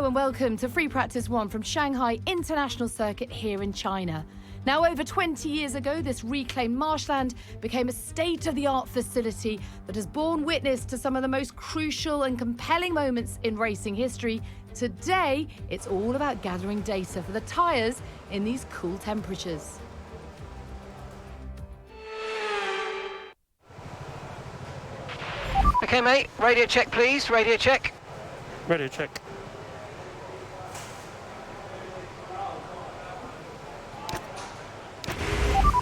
Hello and welcome to Free Practice 1 from Shanghai International Circuit here in China. Now, over 20 years ago, this reclaimed marshland became a state-of-the-art facility that has borne witness to some of the most crucial and compelling moments in racing history. Today, it's all about gathering data for the tyres in these cool temperatures. Okay, mate, radio check, please, radio check. Radio check.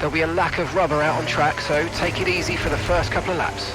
There'll be a lack of rubber out on track, so take it easy for the first couple of laps.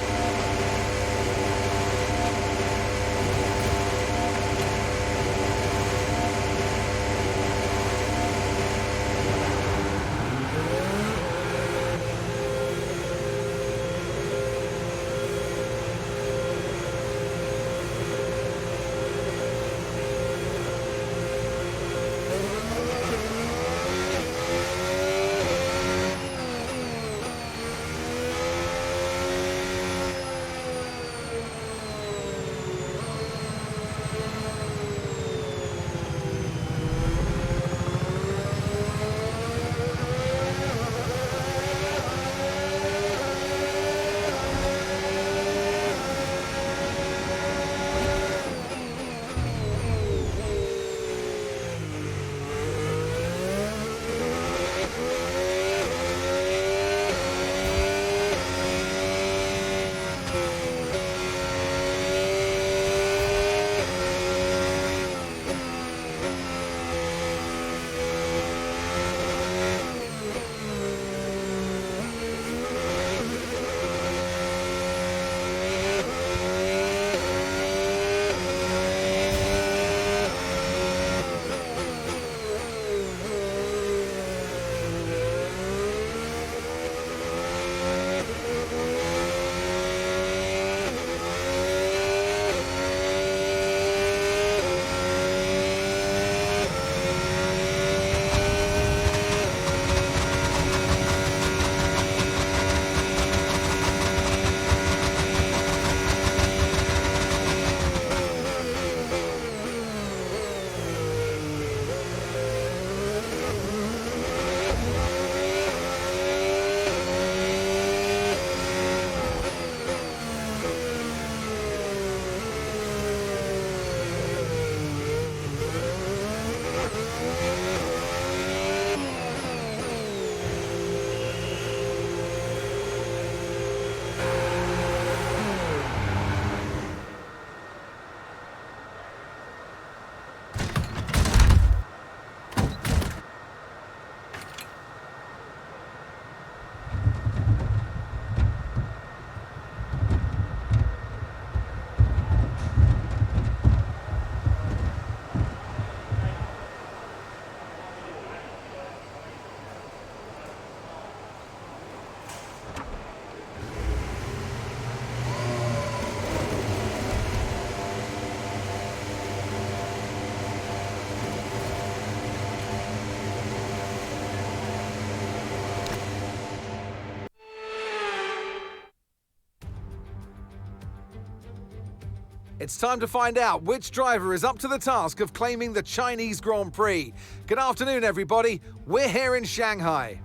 It's time to find out which driver is up to the task of claiming the Chinese Grand Prix. Good afternoon, everybody. We're here in Shanghai.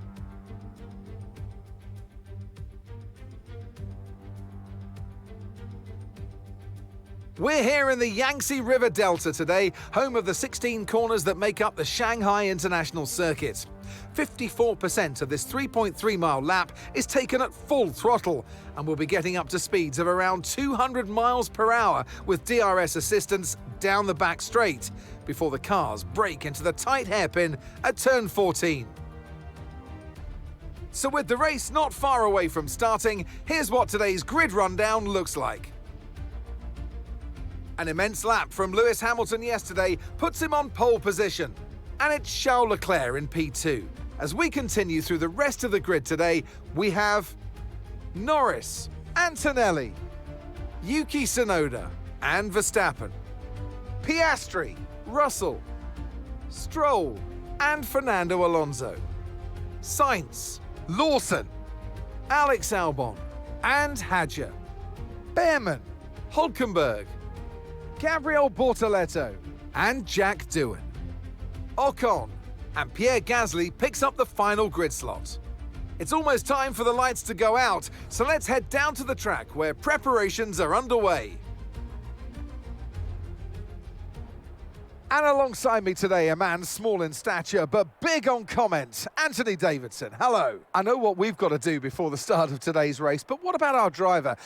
We're here in the Yangtze River Delta today, home of the 16 corners that make up the Shanghai International Circuit. 54% of this 3.3-mile lap is taken at full throttle, and we'll be getting up to speeds of around 200 miles per hour with DRS assistance down the back straight before the cars break into the tight hairpin at turn 14. So with the race not far away from starting, here's what today's grid rundown looks like. An immense lap from Lewis Hamilton yesterday puts him on pole position, and it's Charles Leclerc in P2. As we continue through the rest of the grid today, we have Norris, Antonelli, Yuki Tsunoda and Verstappen, Piastri, Russell, Stroll and Fernando Alonso, Sainz, Lawson, Alex Albon and Hadjar, Behrman, Hülkenberg, Gabriel Bortoleto, and Jack Doohan. Ocon and Pierre Gasly picks up the final grid slot. It's almost time for the lights to go out, so let's head down to the track where preparations are underway. And alongside me today, a man small in stature but big on comment, Anthony Davidson. Hello. I know what we've got to do before the start of today's race, but what about our driver?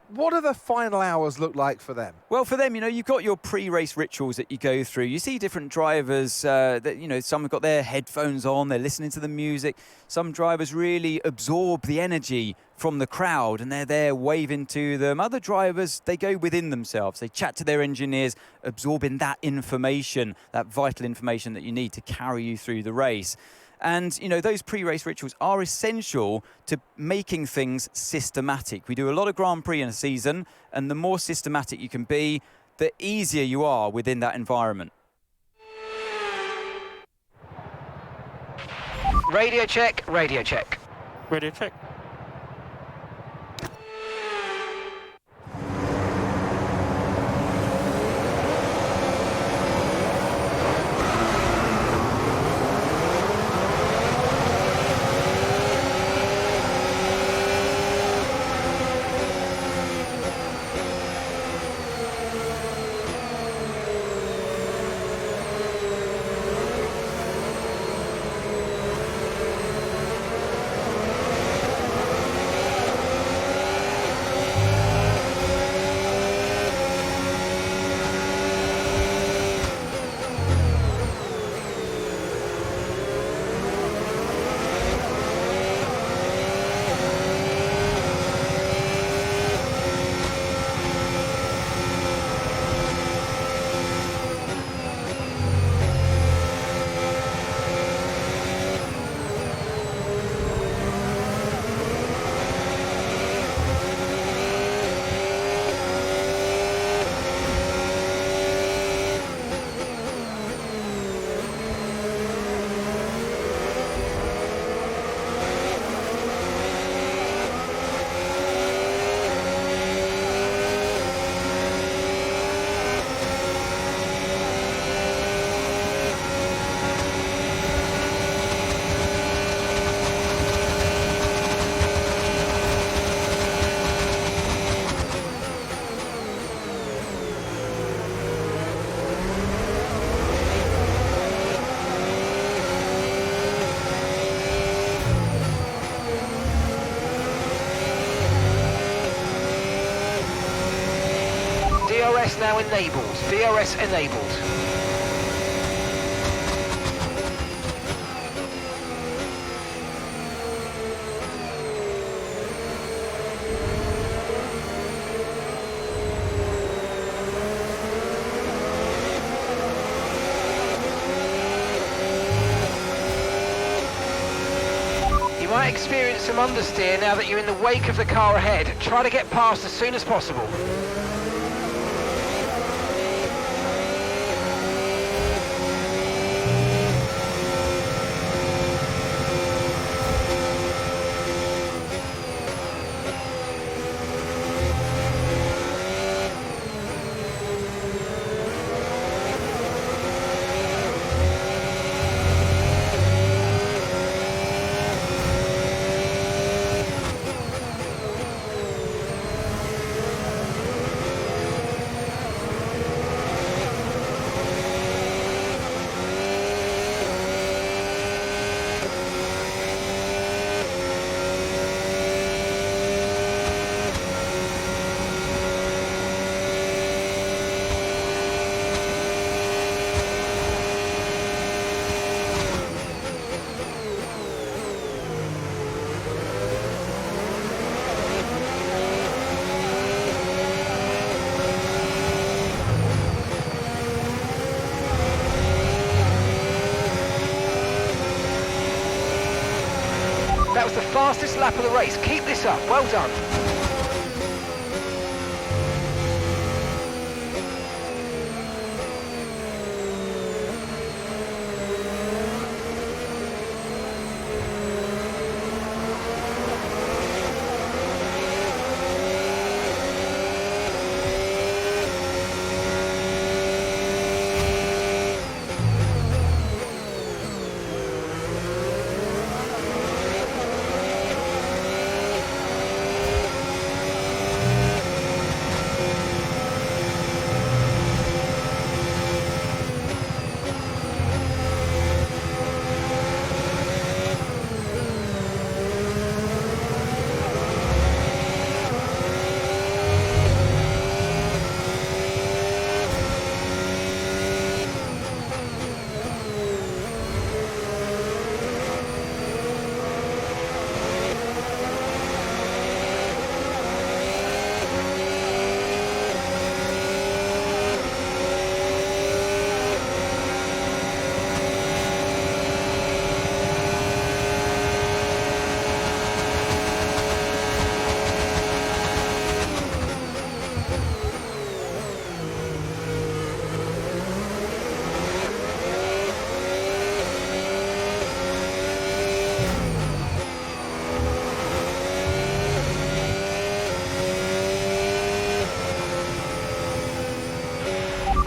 What do the final hours look like for them? Well, for them, you've got your pre-race rituals that you go through. You see different drivers that, some have got their headphones on, they're listening to the music. Some drivers really absorb the energy from the crowd and they're there waving to them. Other drivers, they go within themselves. They chat to their engineers, absorbing that information, that vital information that you need to carry you through the race. And, those pre-race rituals are essential to making things systematic. We do a lot of Grand Prix in a season, and the more systematic you can be, the easier you are within that environment. Radio check, radio check. Radio check. DRS now enabled. DRS enabled. You might experience some understeer now that you're in the wake of the car ahead. Try to get past as soon as possible. That was the fastest lap of the race. Keep this up. Well done.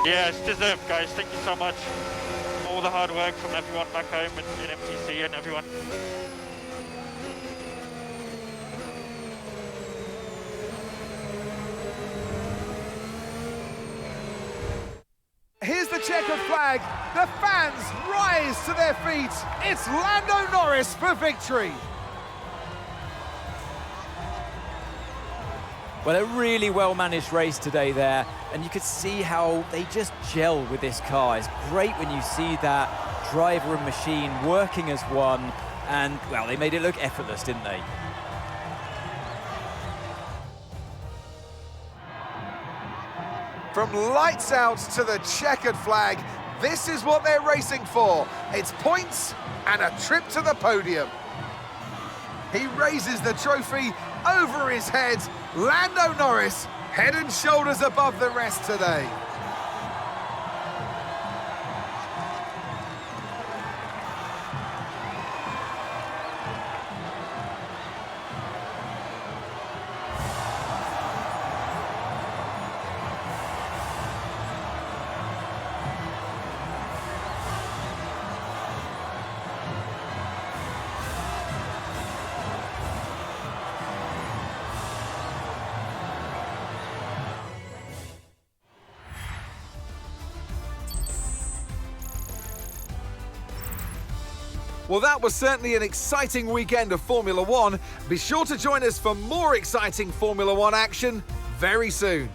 Yeah, it's deserved, guys. Thank you so much. All the hard work from everyone back home in MTC and everyone. Here's the checkered flag. The fans rise to their feet. It's Lando Norris for victory. Well, a really well-managed race today there, and you could see how they just gel with this car. It's great when you see that driver and machine working as one, and, well, they made it look effortless, didn't they? From lights out to the checkered flag, this is what they're racing for. It's points and a trip to the podium. He raises the trophy over his head. Lando Norris, head and shoulders above the rest today. Well, that was certainly an exciting weekend of Formula One. Be sure to join us for more exciting Formula One action very soon.